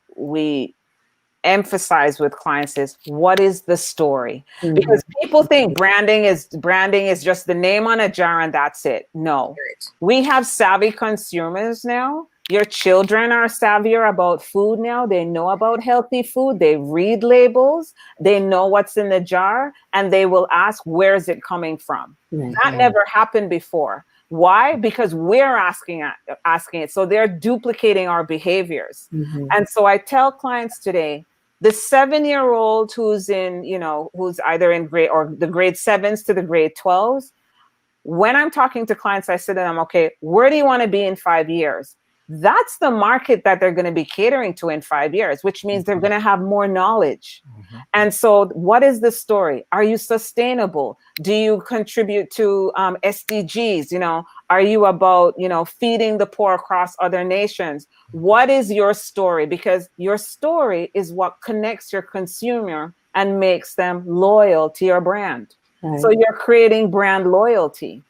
emphasize with clients is, what is the story? Because people think branding is just the name on a jar and that's it. No, we have savvy consumers now. Your children are savvier about food now. They know about healthy food. They read labels. They know what's in the jar, and they will ask, where is it coming from? That never happened before. Why? Because we're asking it. So they're duplicating our behaviors. And so I tell clients today, the 7-year-old who's either in grade or the grade 7s to the grade 12s, when I'm talking to clients, I say to them, okay, where do you want to be in 5 years? That's the market that they're going to be catering to in 5 years, which means they're going to have more knowledge. And so what is the story? Are you sustainable? Do you contribute to SDGs? Are you about, feeding the poor across other nations? What is your story? Because your story is what connects your consumer and makes them loyal to your brand. So you're creating brand loyalty,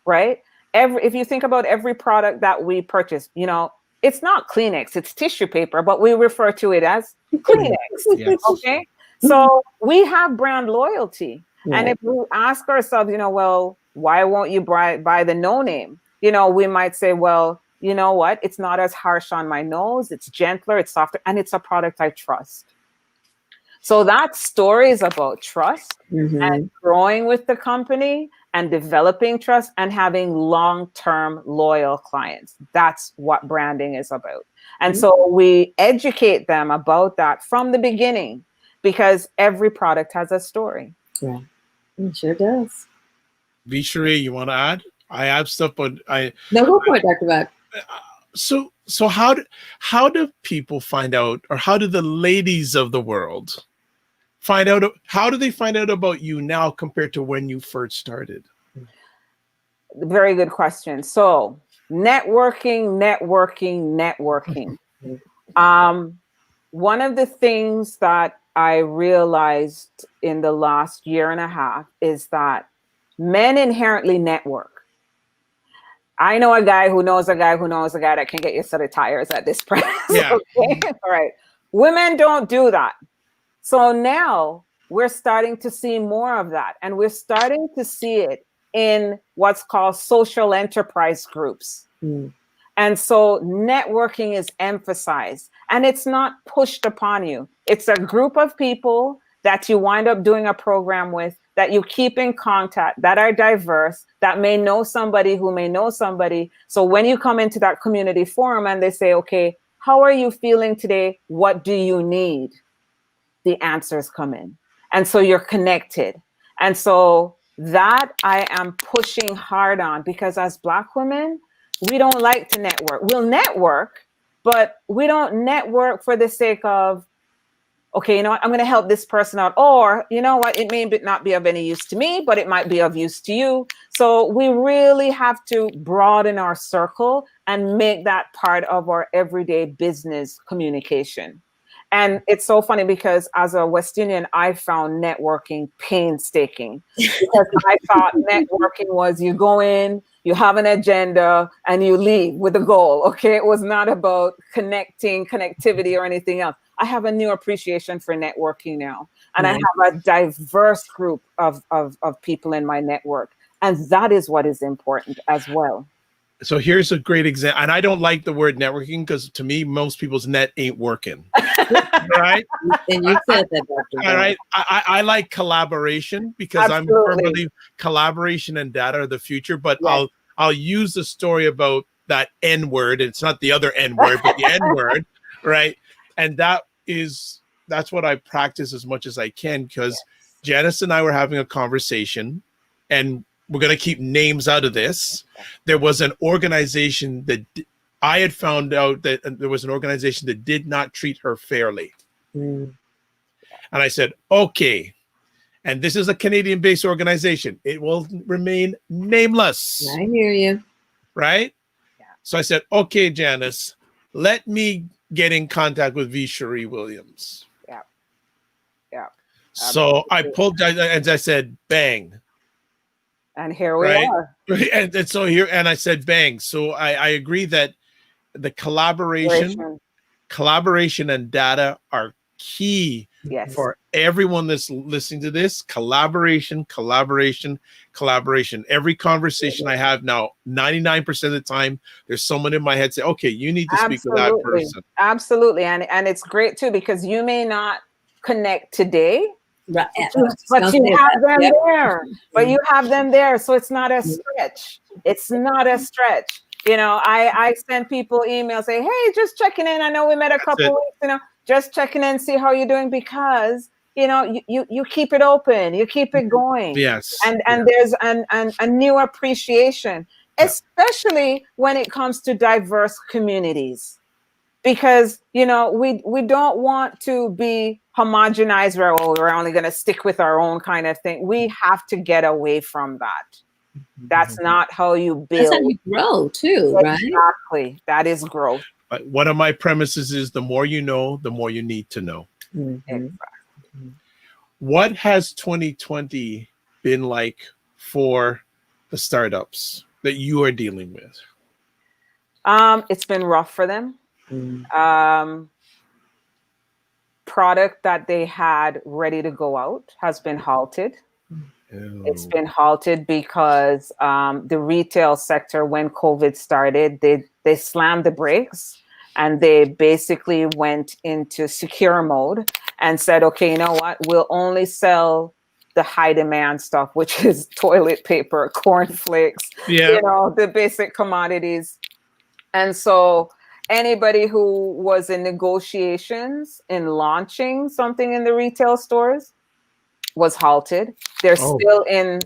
right? If you think about every product that we purchase, it's not Kleenex, it's tissue paper, but we refer to it as Kleenex. Okay. So we have brand loyalty. And if we ask ourselves, well, why won't you buy the no name? We might say, well, you know what? It's not as harsh on my nose. It's gentler, it's softer, and it's a product I trust. So that story is about trust and growing with the company and developing trust and having long-term loyal clients. That's what branding is about. And so we educate them about that from the beginning, because every product has a story. Yeah, it sure does. Sheree, you want to add? I have stuff, but No, go for it, Dr. Buck. So how do people find out, or how do the ladies of the world find out? How do they find out about you now compared to when you first started? Very good question. So networking. One of the things that I realized in the last year and a half is that men inherently network. I know a guy who knows a guy who knows a guy that can get you a set of tires at this price. Yeah. Okay? All right. Women don't do that. So now we're starting to see more of that. And we're starting to see it in what's called social enterprise groups. And so networking is emphasized, and it's not pushed upon you. It's a group of people that you wind up doing a program with, that you keep in contact, that are diverse, that may know somebody who may know somebody. So when you come into that community forum and they say, okay, how are you feeling today? What do you need? The answers come in. And so you're connected. And so that I am pushing hard on, because as Black women, we don't like to network. We'll network, but we don't network for the sake of, okay, you know what, I'm going to help this person out. Or, you know what, it may not be of any use to me, but it might be of use to you. So we really have to broaden our circle and make that part of our everyday business communication. And it's so funny, because as a West Indian, I found networking painstaking, because I thought networking was you go in, you have an agenda, and you leave with a goal. Okay, it was not about connectivity or anything else. I have a new appreciation for networking now. And I have a diverse group of people in my network. And that is what is important as well. So here's a great example. And I don't like the word networking, because to me, most people's net ain't working. Right? And you said that, Dr. All right. I like collaboration because I'm Absolutely. firmly collaboration and data are the future, but Yes. I'll use the story about that N word. It's not the other N word, but the N word, right? And that's what I practice as much as I can, because Janice and I were having a conversation, and we're going to keep names out of this. There was an organization that I had found out that there was an organization that did not treat her fairly. Mm. And I said, okay. And this is a Canadian-based organization. It will remain nameless. I hear you. Right? Yeah. So I said, okay, Janice, let me get in contact with Sheree Williams. Yeah. Yeah. So I pulled, and I said, bang. And here we Right? are. And so here, and I said, bang. So I agree that the collaboration and data are key for everyone that's listening to this. Collaboration. Every conversation I have now, 99% of the time, there's someone in my head say, okay, you need to speak to that person. Absolutely. And it's great too, because you may not connect today, Right. but you have them there. But you have them there. So it's not a stretch. It's not a stretch. You know, I send people emails, say, hey, just checking in. I know we met a couple weeks, you know, just checking in, see how you're doing, because, you know, you keep it open, you keep it going. Yes. And there's a new appreciation, especially when it comes to diverse communities. Because, you know, we don't want to be homogenized where, oh, we're only going to stick with our own kind of thing. We have to get away from that. That's not how you build. That's how you grow too, right? Exactly. That is growth. One of my premises is the more you know, the more you need to know. Mm-hmm. Exactly. What has 2020 been like for the startups that you are dealing with? It's been rough for them. Mm-hmm. Product that they had ready to go out has been halted. It's been halted because the retail sector, when COVID started, they slammed the brakes and they basically went into secure mode and said, okay, you know what? We'll only sell the high demand stuff, which is toilet paper, cornflakes, you know, the basic commodities. And so anybody who was in negotiations in launching something in the retail stores was halted. They're still in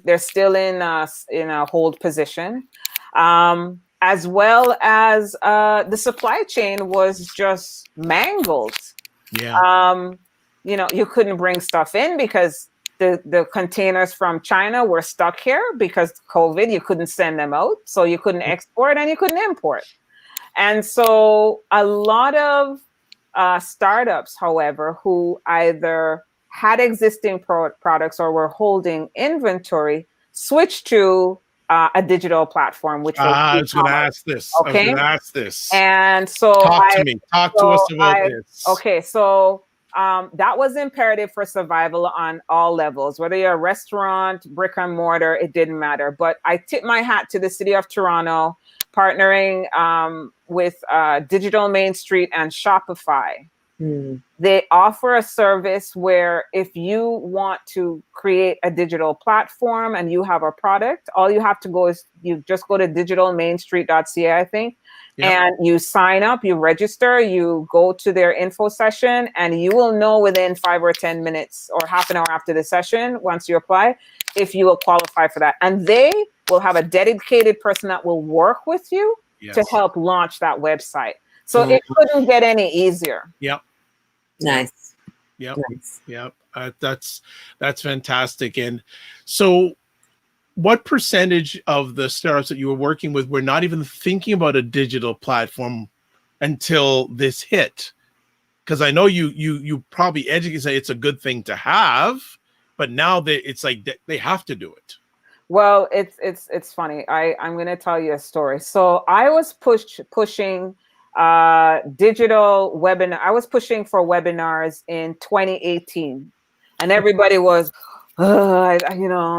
a hold position, as well as the supply chain was just mangled. You know, you couldn't bring stuff in because the containers from China were stuck here because COVID. You couldn't send them out, so you couldn't export and you couldn't import. And so a lot of startups, however, who either had existing products or were holding inventory, switched to a digital platform, which was I was going to ask this. Okay. I was going to ask this. And so talk to us about this. Okay, so that was imperative for survival on all levels, whether you're a restaurant, brick and mortar, it didn't matter. But I tip my hat to the city of Toronto, partnering with Digital Main Street and Shopify. They offer a service where if you want to create a digital platform and you have a product, all you have to go is you just go to digitalmainstreet.ca, I think, and you sign up, you register, you go to their info session, and you will know within 5 or 10 minutes or half an hour after the session, once you apply, if you will qualify for that. And they will have a dedicated person that will work with you to help launch that website. So it couldn't get any easier. Nice. That's fantastic. And so what percentage of the startups that you were working with were not even thinking about a digital platform until this hit? Because I know you probably educate, say it's a good thing to have, but now it's like they have to do it. Well, it's funny. I'm going to tell you a story. So I was pushing digital webinar. I was pushing for webinars in 2018, and everybody was, I'm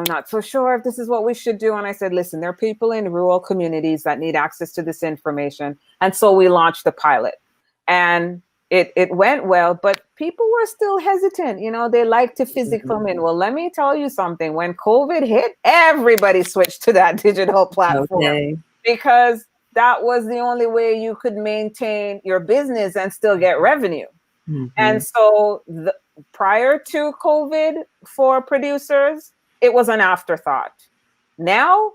not so sure if this is what we should do. And I said, listen, there are people in rural communities that need access to this information. And so we launched the pilot, and it went well, but people were still hesitant. They like to physically come in. Well, let me tell you something. When COVID hit, everybody switched to that digital platform because that was the only way you could maintain your business and still get revenue. And so prior to COVID, for producers, it was an afterthought. Now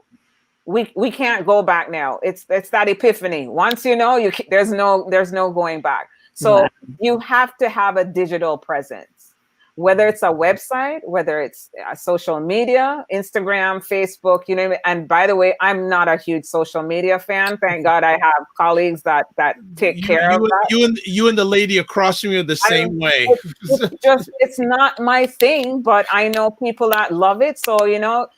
we can't go back now. It's that epiphany. Once there's no going back. So you have to have a digital presence, whether it's a website, whether it's social media, Instagram, Facebook, And by the way, I'm not a huge social media fan. Thank God I have colleagues that take care of that. You and the lady across from you are the same way. It's not my thing, but I know people that love it. So, let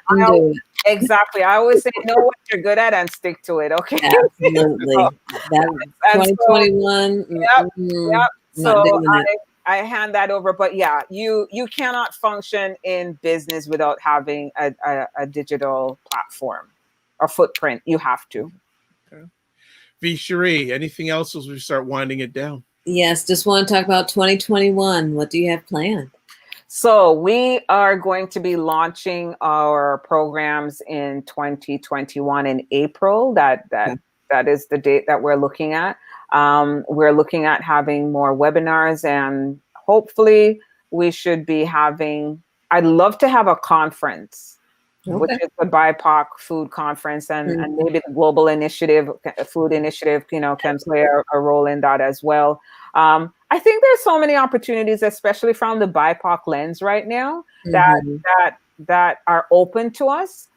them do it. Exactly. I always say, know what you're good at and stick to it. Okay. Absolutely. That 2021. Yep. So I hand that over. But yeah, you cannot function in business without having a digital platform or footprint. You have to. Okay. Sheree, anything else as we start winding it down? Yes, just want to talk about 2021. What do you have planned? So we are going to be launching our programs in 2021 in April. That is the date that we're looking at. We're looking at having more webinars, and hopefully we should be having, I'd love to have a conference, which is the Bi-Pac food conference, and maybe the global initiative, food initiative, can play a role in that as well. I think there's so many opportunities, especially from the Bi-Pac lens right now, that are open to us.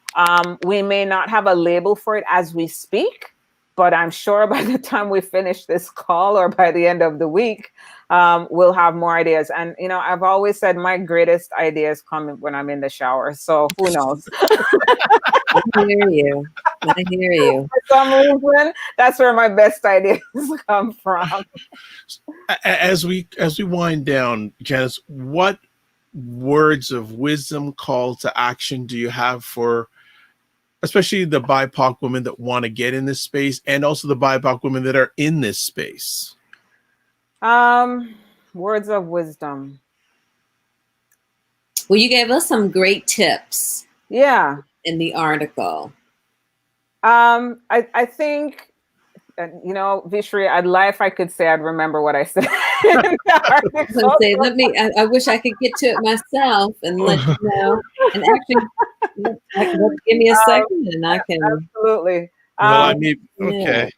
We may not have a label for it as we speak, but I'm sure by the time we finish this call or by the end of the week, we'll have more ideas. And, I've always said my greatest ideas come when I'm in the shower. So who knows? I hear you. For some reason, that's where my best ideas come from. As we wind down, Janice, what words of wisdom, call to action do you have for especially the BIPOC women that want to get in this space, and also the BIPOC women that are in this space? Words of wisdom. Well, you gave us some great tips. Yeah. In the article. I think, Vishri, I'd lie if I could say I'd remember what I said. I wish I could get to it myself and let you know. And actually, give me a second and I can. Absolutely. Okay.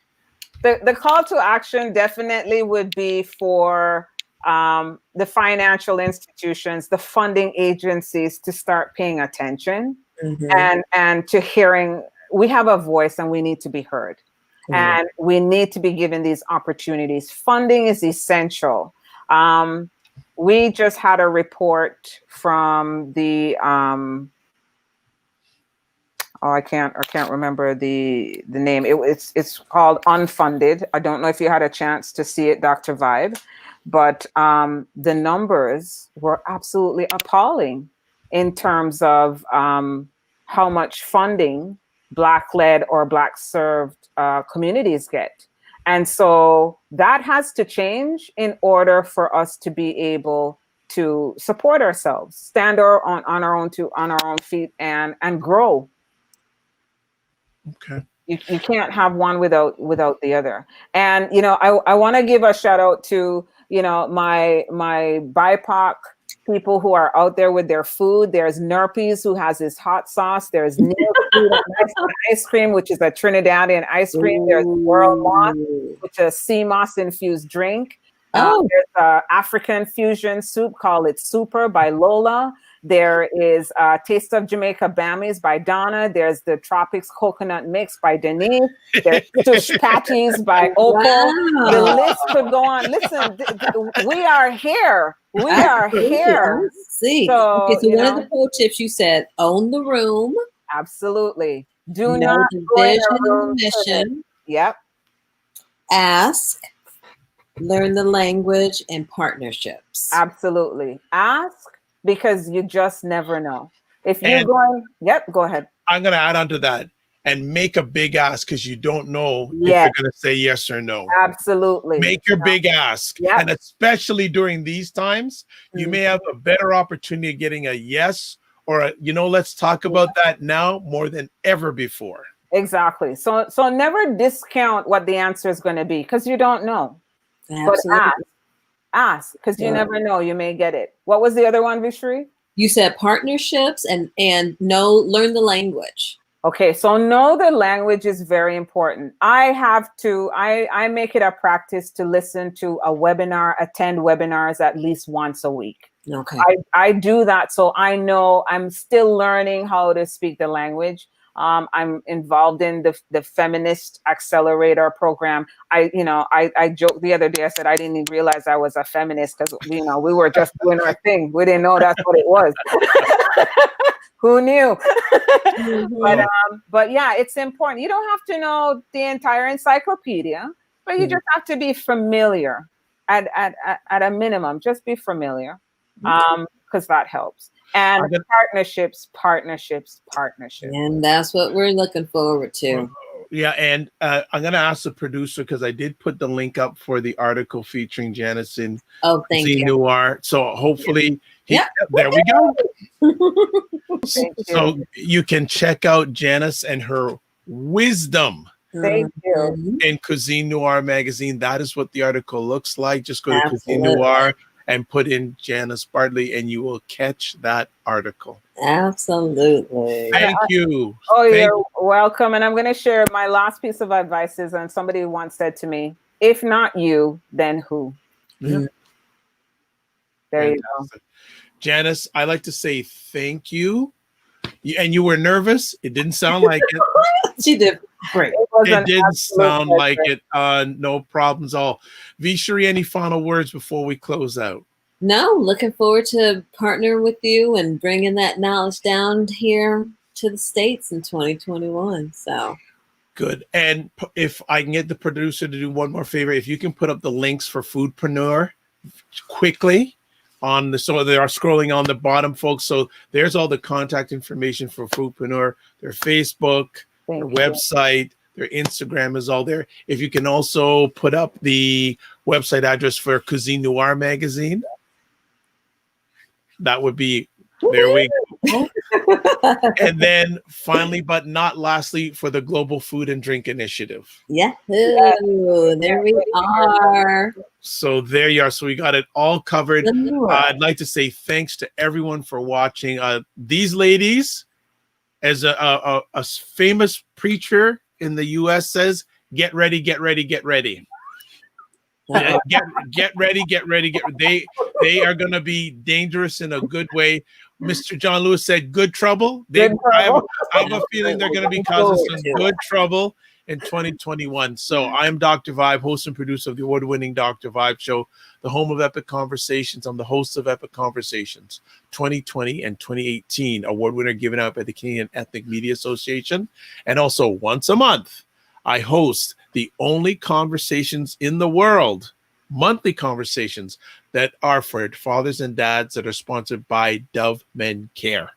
The call to action definitely would be for the financial institutions, the funding agencies to start paying attention and to hearing. We have a voice and we need to be heard. And we need to be given these opportunities. Funding is essential. We just had a report from the I can't remember the name. It's called Unfunded. I don't know if you had a chance to see it, Dr. Vibe, but the numbers were absolutely appalling in terms of how much funding Black-led or Black-served communities get. And so that has to change in order for us to be able to support ourselves, stand on our own feet and grow. Okay. You can't have one without the other. And, I want to give a shout out to, my BIPOC people who are out there with their food. There's Nerpies, who has his hot sauce. There's Neil Food Ice Cream, which is a Trinidadian ice cream. Ooh. There's World Moss, which is a sea moss infused drink. There's an African fusion soup called It's Super by Lola. There is Taste of Jamaica Bammies by Donna. There's the Tropics Coconut Mix by Denise. There's Tush Patties by Opal. Wow. The list could go on. Listen, we are here. We are here. See. So, one of the pro tips you said, own the room. Absolutely. Do not the go in vision a and room the mission. Yep. Ask. Learn the language and partnerships. Absolutely. Ask, because you just never know. If you're going, go ahead. I'm going to add on to that. and make a big ask because you don't know if Yes. you're going to say yes or no. Absolutely. Make your big ask. Yep. And especially during these times, you may have a better opportunity of getting a yes or a, let's talk about that now more than ever before. Exactly. So never discount what the answer is going to be because you don't know. Absolutely. But ask because you never know. You may get it. What was the other one, Vishri? You said partnerships and learn the language. Okay, so know the language is very important. I make it a practice to listen to a webinar, attend webinars at least once a week. Okay. I do that so I know I'm still learning how to speak the language. I'm involved in the Feminist Accelerator program. I joked the other day. I said I didn't even realize I was a feminist because we were just doing our thing. We didn't know that's what it was. Who knew? But yeah, it's important. You don't have to know the entire encyclopedia, but you just have to be familiar at a minimum. Just be familiar, because that helps. And partnerships. And that's what we're looking forward to. Yeah, and I'm going to ask the producer because I did put the link up for the article featuring Janice in Cuisine Noir. So hopefully, there we go. So you can check out Janice and her wisdom. Thank you. In Cuisine Noir Magazine. That is what the article looks like. Just go to Cuisine Noir and put in Janice Bartley and you will catch that article. Absolutely. Thank you. You're welcome. And I'm going to share my last piece of advice is, and somebody once said to me, if not you, then who? Yeah. There you go. Janice, I like to say thank you. And you were nervous. It didn't sound like it. She did great. It didn't sound like it. No problems at all. Vishri, any final words before we close out? No, looking forward to partnering with you and bringing that knowledge down here to the States in 2021. So good. And if I can get the producer to do one more favor, if you can put up the links for Foodprenuer quickly. So they are scrolling on the bottom, folks. So there's all the contact information for Foodprenuer, their Facebook, their website, their Instagram is all there. If you can also put up the website address for Cuisine Noir Magazine, that would be, there we go. And then finally, but not lastly, for the Global Food and Drink Initiative. Yeah, there we are. So there you are. So we got it all covered. I'd like to say thanks to everyone for watching. These ladies, as a famous preacher in the U.S. says, get ready, get ready, get ready. Get ready, get ready, get ready. They are going to be dangerous in a good way. Mr. John Lewis said, good trouble. I have a feeling they're going to be causing some good trouble in 2021. So I'm Dr. Vibe, host and producer of the award-winning Dr. Vibe Show, the home of Epic Conversations. I'm the host of Epic Conversations 2020 and 2018 award winner given out by the Canadian Ethnic Media Association. And also once a month, I host the only conversations in the world, monthly conversations that are for fathers and dads that are sponsored by Dove Men Care.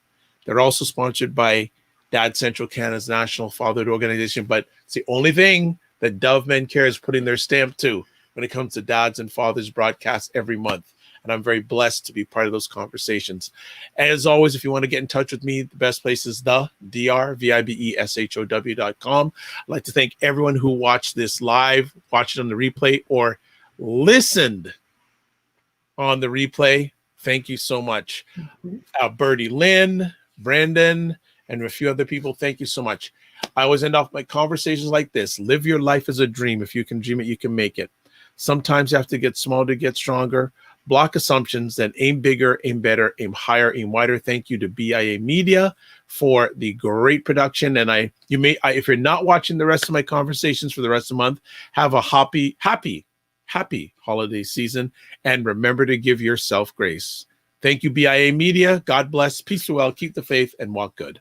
They're also sponsored by Dad Central Canada's national fatherhood organization, but it's the only thing that Dove Men Care is putting their stamp to when it comes to dads and fathers broadcasts every month. And I'm very blessed to be part of those conversations. As always, if you want to get in touch with me, the best place is drvibeshow.com. I'd like to thank everyone who watched this live, watched it on the replay, or listened on the replay. Thank you so much. Birdie Lynn, Brandon, and a few other people, thank you so much. I always end off my conversations like this. Live your life as a dream. If you can dream it, you can make it. Sometimes you have to get small to get stronger. Block assumptions, then aim bigger, aim better, aim higher, aim wider. Thank you to BIA Media for the great production. And if you're not watching the rest of my conversations for the rest of the month, have a happy holiday season. And remember to give yourself grace. Thank you, BIA Media. God bless. Peace to well. Keep the faith and walk good.